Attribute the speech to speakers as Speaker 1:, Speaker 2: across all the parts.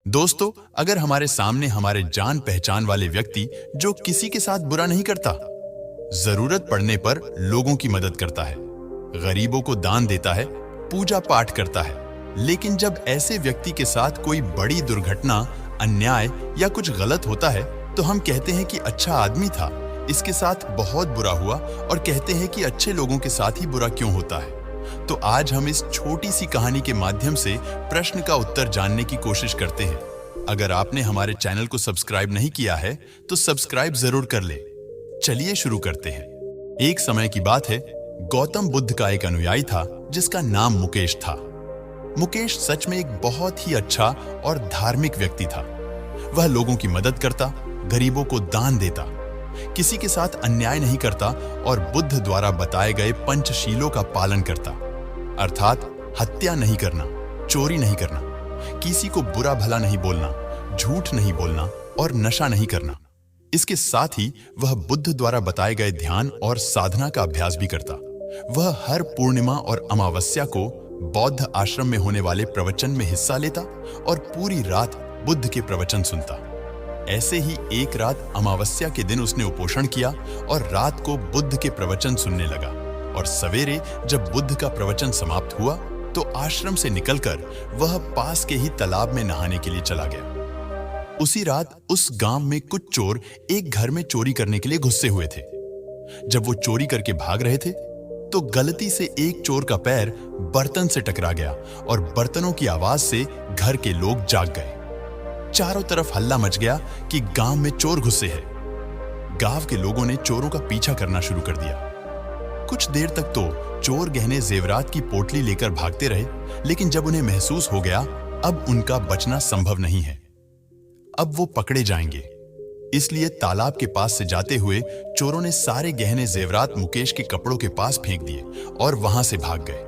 Speaker 1: दोस्तों, अगर हमारे सामने हमारे जान पहचान वाले व्यक्ति जो किसी के साथ बुरा नहीं करता, जरूरत पड़ने पर लोगों की मदद करता है, गरीबों को दान देता है, पूजा पाठ करता है, लेकिन जब ऐसे व्यक्ति के साथ कोई बड़ी दुर्घटना, अन्याय या कुछ गलत होता है तो हम कहते हैं कि अच्छा आदमी था, इसके साथ बहुत बुरा हुआ, और कहते हैं कि अच्छे लोगों के साथ ही बुरा क्यों होता है। तो आज हम इस छोटी सी कहानी के माध्यम से प्रश्न का उत्तर जानने की कोशिश करते हैं। अगर आपने हमारे चैनल को सब्सक्राइब नहीं किया है तो सब्सक्राइब जरूर कर ले। चलिए शुरू करते हैं। एक समय की बात है, गौतम बुद्ध का एक अनुयायी था जिसका नाम मुकेश था। मुकेश सच में एक बहुत ही अच्छा और धार्मिक व्यक्ति था। वह लोगों की मदद करता, गरीबों को दान देता, किसी के साथ अन्याय नहीं करता और बुद्ध द्वारा बताए गए पंचशीलों का पालन करता, अर्थात हत्या नहीं करना, चोरी नहीं करना, किसी को बुरा भला नहीं बोलना, झूठ नहीं बोलना और नशा नहीं करना। इसके साथ ही वह बुद्ध द्वारा बताए गए ध्यान और साधना का अभ्यास भी करता। वह हर पूर्णिमा और अमावस्या को बौद्ध आश्रम में होने वाले प्रवचन में हिस्सा लेता और पूरी रात बुद्ध के प्रवचन सुनता। ऐसे ही एक रात अमावस्या के दिन उसने उपोषण किया और रात को बुद्ध के प्रवचन सुनने लगा, और सवेरे जब बुद्ध का प्रवचन समाप्त हुआ तो आश्रम से निकलकर वह पास के ही तालाब में नहाने के लिए चला गया। उसी रात उस गांव में कुछ चोर एक घर में चोरी करने के लिए घुसे हुए थे। जब वो चोरी करके भाग रहे थे तो गलती से एक चोर का पैर बर्तन से टकरा गया और बर्तनों की आवाज से घर के लोग जाग गए। चारों तरफ हल्ला मच गया कि गांव में चोर घुसे हैं। गांव के लोगों ने चोरों का पीछा करना शुरू कर दिया। कुछ देर तक तो चोर गहने जेवरात की पोटली लेकर भागते रहे, लेकिन जब उन्हें महसूस हो गया अब उनका बचना संभव नहीं है, अब वो पकड़े जाएंगे, इसलिए तालाब के पास से जाते हुए चोरों ने सारे गहने जेवरात मुकेश के कपड़ों के पास फेंक दिए और वहां से भाग गए।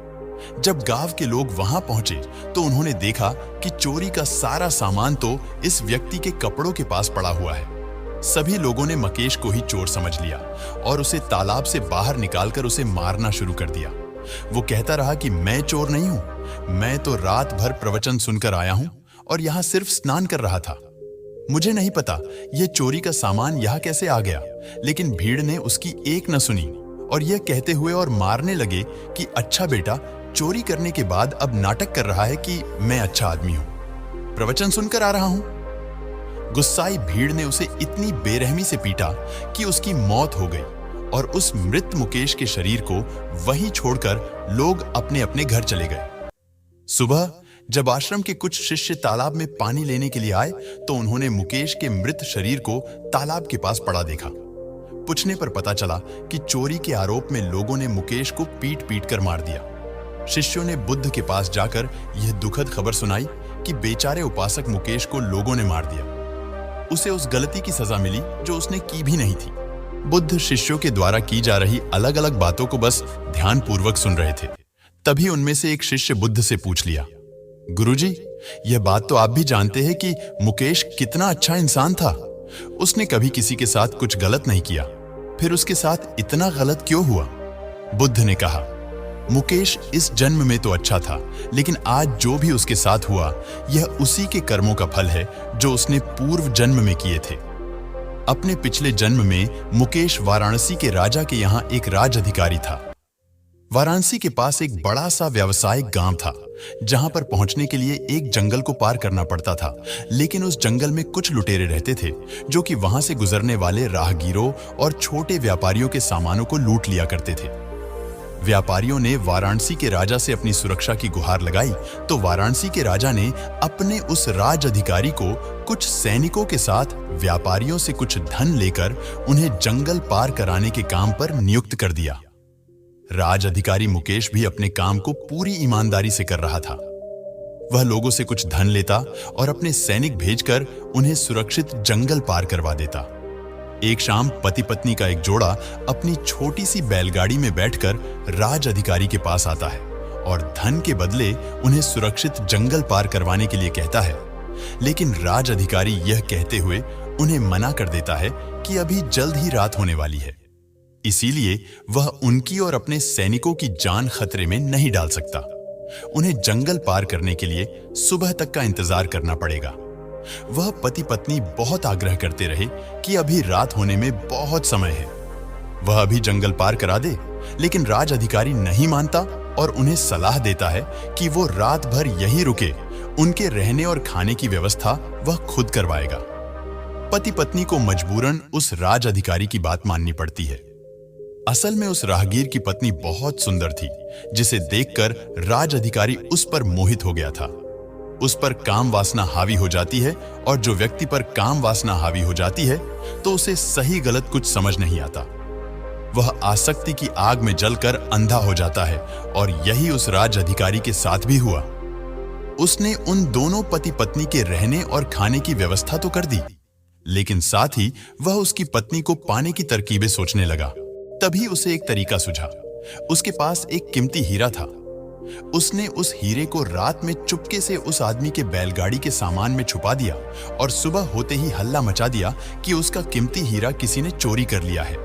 Speaker 1: जब गांव के लोग वहां पहुंचे तो उन्होंने देखा कि चोरी का सारा सामान तो इस व्यक्ति के कपड़ों के पास पड़ा हुआ है। सभी लोगों ने मुकेश को ही चोर समझ लिया और उसे तालाब से बाहर निकालकर उसे मारना शुरू कर दिया। वो कहता रहा कि मैं चोर नहीं हूं, मैं तो रात भर प्रवचन सुनकर आया हूं और यहां सिर्फ स्नान कर रहा था। मुझे नहीं पता यह चोरी का सामान यहां कैसे आ गया, लेकिन भीड़ ने उसकी एक न सुनी और यह कहते हुए और मारने लगे कि अच्छा बेटा, चोरी करने के बाद अब नाटक कर रहा है कि मैं अच्छा आदमी हूं, प्रवचन सुनकर आ रहा हूं। गुस्साई भीड़ ने उसे इतनी बेरहमी से पीटा कि उसकी मौत हो गई और उस मृत मुकेश के शरीर को वहीं छोड़कर लोग अपने अपने घर चले गए। सुबह जब आश्रम के कुछ शिष्य तालाब में पानी लेने के लिए आए तो उन्होंने मुकेश के मृत शरीर को तालाब के पास पड़ा देखा। पूछने पर पता चला कि चोरी के आरोप में लोगों ने मुकेश को पीट पीट कर मार दिया। शिष्यों ने बुद्ध के पास जाकर यह दुखद खबर सुनाई कि बेचारे उपासक मुकेश को लोगों ने मार दिया। उसे उस गलती की सजा मिली जो उसने की भी नहीं थी। बुद्ध शिष्यों के द्वारा की जा रही अलग अलग बातों को बस ध्यानपूर्वक सुन रहे थे। तभी उनमें से एक शिष्य बुद्ध से पूछ लिया, गुरुजी, यह बात तो आप भी जानते हैं कि मुकेश कितना अच्छा इंसान था। उसने कभी किसी के साथ कुछ गलत नहीं किया, फिर उसके साथ इतना गलत क्यों हुआ? बुद्ध ने कहा, मुकेश इस जन्म में तो अच्छा था, लेकिन आज जो भी उसके साथ हुआ यह उसी के कर्मों का फल है जो उसने पूर्व जन्म में किए थे। अपने पिछले जन्म में मुकेश वाराणसी के राजा के यहाँ एक राज अधिकारी था। वाराणसी के पास एक बड़ा सा व्यावसायिक गांव था, जहां पर पहुंचने के लिए एक जंगल को पार करना पड़ता था, लेकिन उस जंगल में कुछ लुटेरे रहते थे जो कि वहां से गुजरने वाले राहगीरों और छोटे व्यापारियों के सामानों को लूट लिया करते थे। व्यापारियों ने वाराणसी के राजा से अपनी सुरक्षा की गुहार लगाई तो वाराणसी के राजा ने अपने उस राज अधिकारी को कुछ सैनिकों के साथ व्यापारियों से कुछ धन लेकर उन्हें जंगल पार कराने के काम पर नियुक्त कर दिया। राज अधिकारी मुकेश भी अपने काम को पूरी ईमानदारी से कर रहा था। वह लोगों से कुछ धन लेता और अपने सैनिक भेजकर उन्हें सुरक्षित जंगल पार करवा देता। एक शाम पति पत्नी का एक जोड़ा अपनी छोटी सी बैलगाड़ी में बैठकर राज अधिकारी के पास आता है और धन के बदले उन्हें सुरक्षित जंगल पार करवाने के लिए कहता है, लेकिन राज अधिकारी यह कहते हुए उन्हें मना कर देता है कि अभी जल्द ही रात होने वाली है, इसीलिए वह उनकी और अपने सैनिकों की जान खतरे में नहीं डाल सकता। उन्हें जंगल पार करने के लिए सुबह तक का इंतजार करना पड़ेगा। वह पति पत्नी बहुत आग्रह करते रहे कि अभी रात होने में बहुत समय है, वह अभी जंगल पार करा दे, लेकिन राज अधिकारी नहीं मानता और उन्हें सलाह देता है कि वो रात भर यहीं रुके, उनके रहने और खाने की व्यवस्था वह खुद करवाएगा। पति पत्नी को मजबूरन उस राज अधिकारी की बात माननी पड़ती है। असल में उस राहगीर की पत्नी बहुत सुंदर थी, जिसे देखकर राज अधिकारी उस पर मोहित हो गया था। उस पर काम वासना हावी हो जाती है, और जो व्यक्ति पर काम वासना हावी हो जाती है तो उसे सही गलत कुछ समझ नहीं आता। वह आसक्ति की आग में जलकर अंधा हो जाता है, और यही उस राज अधिकारी के साथ भी हुआ। उसने उन दोनों पति पत्नी के रहने और खाने की व्यवस्था तो कर दी, लेकिन साथ ही वह उसकी पत्नी को पाने की तरकीबें सोचने लगा। तभी उसे एक तरीका सूझा। उसके पास एक कीमती हीरा था। उसने उस हीरे को रात में चुपके से उस आदमी के बैलगाड़ी के सामान में छुपा दिया, और सुबह होते ही हल्ला मचा दिया कि उसका कीमती हीरा किसी ने चोरी कर लिया है।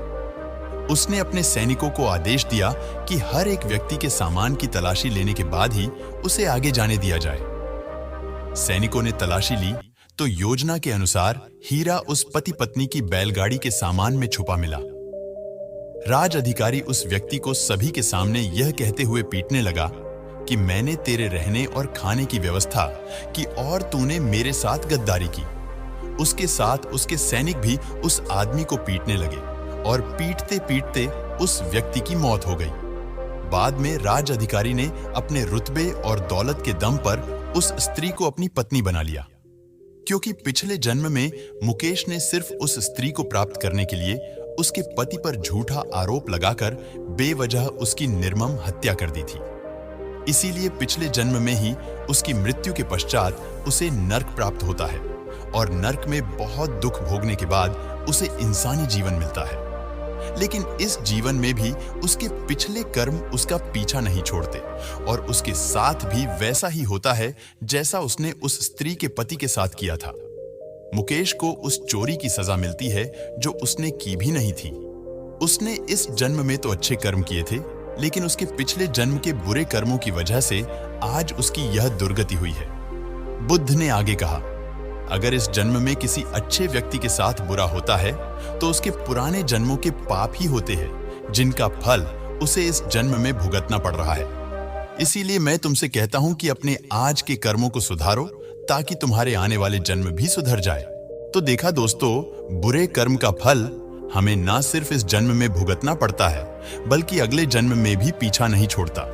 Speaker 1: उसने अपने सैनिकों को आदेश दिया कि हर एक व्यक्ति के सामान की तलाशी लेने के बाद ही उसे आगे जाने दिया जाए। सैनिकों ने तलाशी ली तो योजना के अनुसार हीरा उस पति पत्नी की बैलगाड़ी के सामान में छुपा मिला। राज अधिकारी उस व्यक्ति को सभी के सामने यह कहते हुए पीटने लगा कि मैंने तेरे रहने और खाने की व्यवस्था की और तूने मेरे साथ गद्दारी की। उसके साथ उसके सैनिक भी उस आदमी को पीटने लगे, और पीटते पीटते उस व्यक्ति की मौत हो गई। बाद में राज अधिकारी ने अपने रुतबे और दौलत के दम पर उस स्त्री को अपनी पत्नी बना लिया, क्योंकि पिछले जन्म में मुकेश ने सिर्फ उस स्त्री को प्राप्त करने के लिए उसके पति पर झूठा आरोप लगाकर बेवजह उसकी निर्मम हत्या कर दी थी। इसीलिए पिछले जन्म में ही उसकी मृत्यु के पश्चात उसे नर्क प्राप्त होता है, और नर्क में बहुत दुख भोगने के बाद उसे इंसानी जीवन मिलता है। लेकिन इस जीवन में भी उसके पिछले कर्म उसका पीछा नहीं छोड़ते, और उसके साथ भी वैसा ही होता है जैसा उसने उस स्त्री के पति के साथ किया था। मुकेश को उस चोरी की सजा मिलती है जो उसने की भी नहीं थी। उसने इस जन्म में तो अच्छे कर्म किए थे, लेकिन उसके पिछले जन्म के बुरे कर्मों की वजह से आज उसकी यह दुर्गति हुई है। बुद्ध ने आगे कहा, अगर इस जन्म में किसी अच्छे व्यक्ति के साथ बुरा होता है तो उसके पुराने जन्मों के पाप ही होते हैं, जिनका फल उसे इस जन्म में भुगतना पड़ रहा है। इसीलिए मैं तुमसे कहता हूं कि अपने आज के कर्मों को सुधारो, ताकि तुम्हारे आने वाले जन्म भी सुधर जाए। तो देखा दोस्तों, बुरे कर्म का फल हमें ना सिर्फ इस जन्म में भुगतना पड़ता है, बल्कि अगले जन्म में भी पीछा नहीं छोड़ता।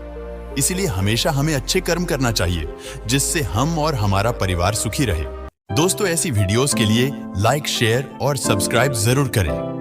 Speaker 1: इसीलिए हमेशा हमें अच्छे कर्म करना चाहिए, जिससे हम और हमारा परिवार सुखी रहे। दोस्तों, ऐसी वीडियोस के लिए लाइक, शेयर और सब्सक्राइब जरूर करें।